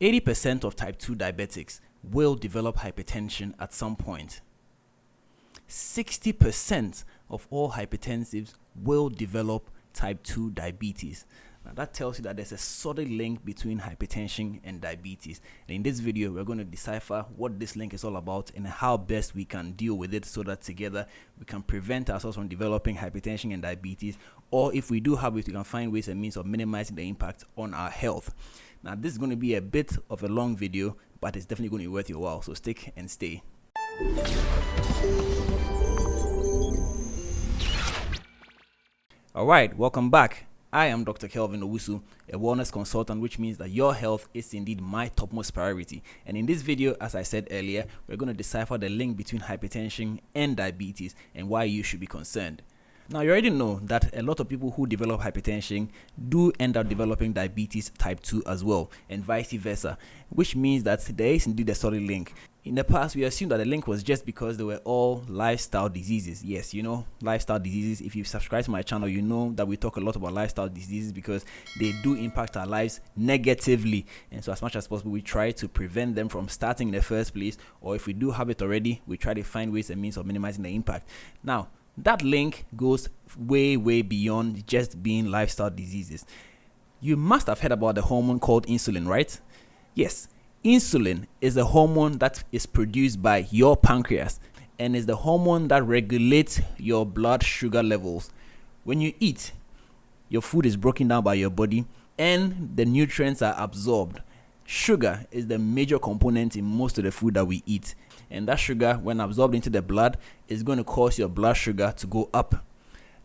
80% of type 2 diabetics will develop hypertension at some point. 60% of all hypertensives will develop type 2 diabetes. Now that tells you that there's a solid link between hypertension and diabetes. And in this video, we're going to decipher what this link is all about and how best we can deal with it so that together we can prevent ourselves from developing hypertension and diabetes. Or if we do have it, we can find ways and means of minimizing the impact on our health. Now this is going to be a bit of a long video, but it's definitely going to be worth your while. So stick and stay. Alright, welcome back. I am Dr. Kelvin Owusu, a wellness consultant, which means that your health is indeed my topmost priority. And in this video, as I said earlier, we're going to decipher the link between hypertension and diabetes and why you should be concerned. Now, you already know that a lot of people who develop hypertension do end up developing diabetes type 2 as well, and vice versa, which means that there is indeed a solid link. In the past, we assumed that the link was just because they were all lifestyle diseases. Yes, you know, lifestyle diseases. If you subscribe to my channel, you know that we talk a lot about lifestyle diseases because they do impact our lives negatively. And so as much as possible, we try to prevent them from starting in the first place. Or if we do have it already, we try to find ways and means of minimizing the impact. Now, that link goes way beyond just being lifestyle diseases. You must have heard about the hormone called insulin, right? Yes. Insulin is a hormone that is produced by your pancreas and is the hormone that regulates your blood sugar levels. When you eat, your food is broken down by your body and the nutrients are absorbed. Sugar is the major component in most of the food that we eat, and that sugar, when absorbed into the blood, is going to cause your blood sugar to go up.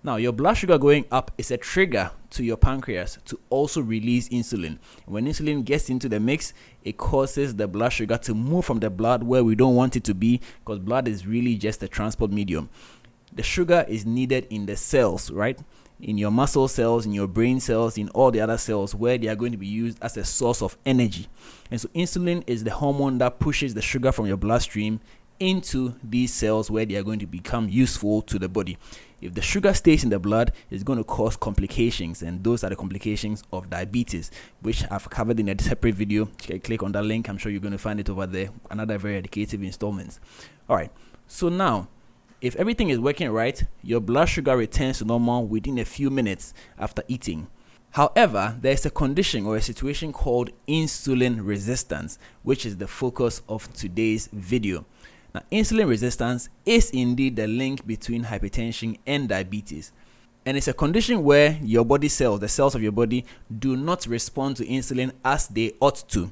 Now, your blood sugar going up is a trigger to your pancreas to also release insulin. When insulin gets into the mix, it causes the blood sugar to move from the blood where we don't want it to be, because blood is really just a transport medium. The sugar is needed in the cells, right? In your muscle cells, in your brain cells, in all the other cells where they are going to be used as a source of energy. And so insulin is the hormone that pushes the sugar from your bloodstream into these cells where they are going to become useful to the body. If the sugar stays in the blood, it's going to cause complications, and those are the complications of diabetes, which I've covered in a separate video. You can click on that link. I'm sure you're going to find it over there. Another very educative installment. All right. So now, if everything is working right, your blood sugar returns to normal within a few minutes after eating. However, there is a condition or a situation called insulin resistance, which is the focus of today's video. Now, insulin resistance is indeed the link between hypertension and diabetes. And it's a condition where your body cells, the cells of your body, do not respond to insulin as they ought to.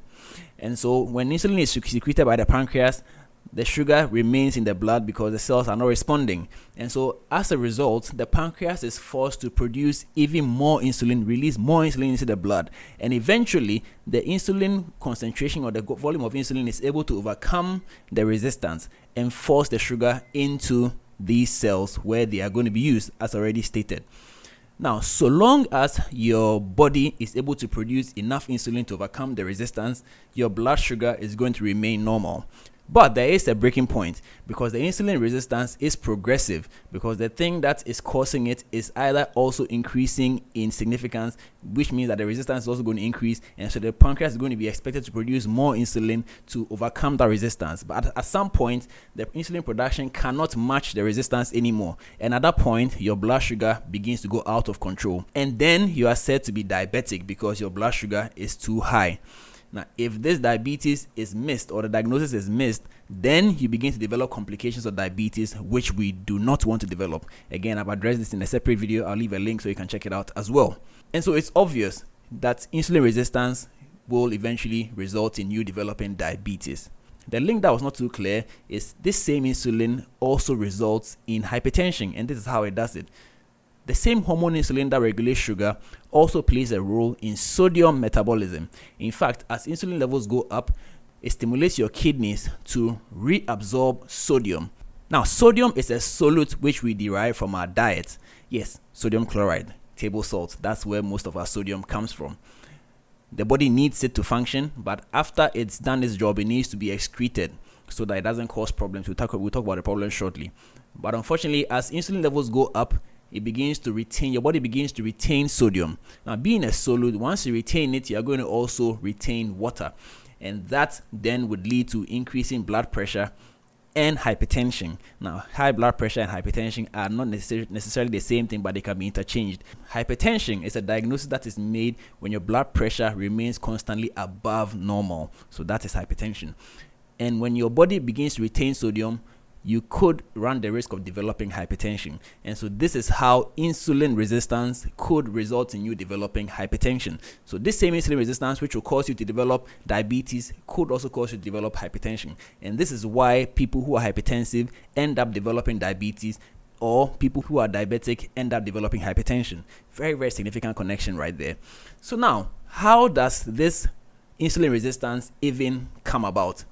And so when insulin is secreted by the pancreas, the sugar remains in the blood because the cells are not responding. And so as a result, the pancreas is forced to produce even more insulin, release more insulin into the blood. And eventually, the insulin concentration or the volume of insulin is able to overcome the resistance and force the sugar into these cells where they are going to be used, as already stated. Now, so long as your body is able to produce enough insulin to overcome the resistance, your blood sugar is going to remain normal. But there is a breaking point because the insulin resistance is progressive, because the thing that is causing it is either also increasing in significance, which means that the resistance is also going to increase, and so the pancreas is going to be expected to produce more insulin to overcome that resistance. But at some point, the insulin production cannot match the resistance anymore, and at that point, your blood sugar begins to go out of control, and then you are said to be diabetic because your blood sugar is too high. Now, if this diabetes is missed or the diagnosis is missed, then you begin to develop complications of diabetes, which we do not want to develop. Again, I've addressed this in a separate video. I'll leave a link so you can check it out as well. And so it's obvious that insulin resistance will eventually result in you developing diabetes. The link that was not too clear is this same insulin also results in hypertension, and this is how it does it. The same hormone insulin that regulates sugar also plays a role in sodium metabolism. In fact, as insulin levels go up, it stimulates your kidneys to reabsorb sodium. Now, sodium is a solute which we derive from our diet. Yes, sodium chloride, table salt. That's where most of our sodium comes from. The body needs it to function, but after it's done its job, it needs to be excreted so that it doesn't cause problems. We'll talk about the problem shortly. But unfortunately, as insulin levels go up, your body begins to retain sodium. Now, being a solute, once you retain it, you're going to also retain water. and that then would lead to increasing blood pressure and hypertension. Now, high blood pressure and hypertension are not necessarily the same thing, but they can be interchanged. Hypertension is a diagnosis that is made when your blood pressure remains constantly above normal. So that is hypertension. And when your body begins to retain sodium, you could run the risk of developing hypertension. And so this is how insulin resistance could result in you developing hypertension. So this same insulin resistance, which will cause you to develop diabetes, could also cause you to develop hypertension. And this is why people who are hypertensive end up developing diabetes, or people who are diabetic end up developing hypertension. Very, very significant connection right there. So now, how does this insulin resistance even come about?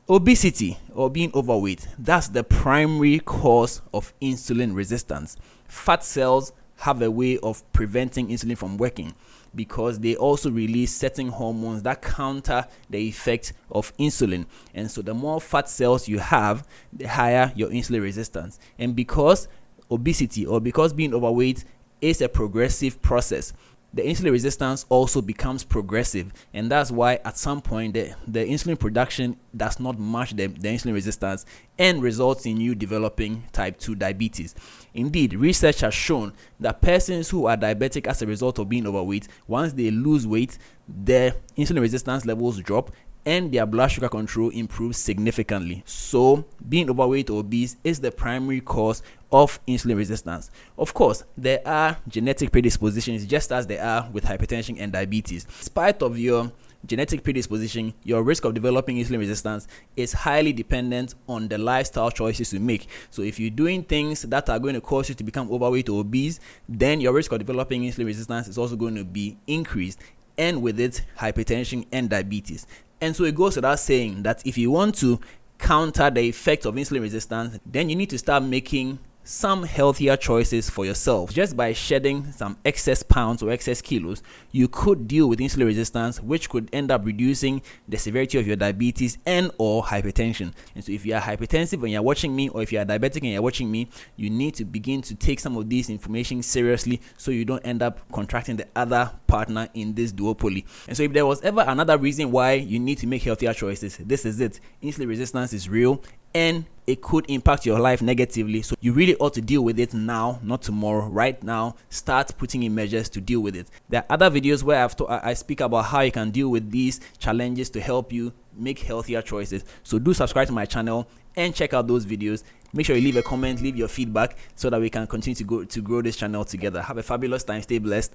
Obesity, or being overweight, that's the primary cause of insulin resistance. Fat cells have a way of preventing insulin from working because they also release certain hormones that counter the effect of insulin. And so the more fat cells you have, the higher your insulin resistance. And because obesity, or because being overweight, is a progressive process, the insulin resistance also becomes progressive, and that's why at some point the insulin production does not match the insulin resistance and results in you developing type 2 diabetes. Indeed, research has shown that persons who are diabetic as a result of being overweight, once they lose weight, their insulin resistance levels drop and their blood sugar control improves significantly. So being overweight or obese is the primary cause of insulin resistance. Of course, there are genetic predispositions, just as there are with hypertension and diabetes. In spite of your genetic predisposition, your risk of developing insulin resistance is highly dependent on the lifestyle choices you make. So if you're doing things that are going to cause you to become overweight or obese, then your risk of developing insulin resistance is also going to be increased, and with it, hypertension and diabetes. And so it goes without saying that if you want to counter the effect of insulin resistance, then you need to start making some healthier choices for yourself. Just by shedding some excess pounds or excess kilos, you could deal with insulin resistance, which could end up reducing the severity of your diabetes and or hypertension. And so if you are hypertensive and you're watching me, or if you are diabetic and you're watching me, you need to begin to take some of these information seriously so you don't end up contracting the other partner in this duopoly. And so if there was ever another reason why you need to make healthier choices, this is it. Insulin resistance is real, and it could impact your life negatively. So you really ought to deal with it now, not tomorrow. Right now, start putting in measures to deal with it. There are other videos where I speak about how you can deal with these challenges to help you make healthier choices. So do subscribe to my channel and check out those videos. Make sure you leave a comment, leave your feedback, so that we can continue to grow this channel together. Have a fabulous time. Stay blessed.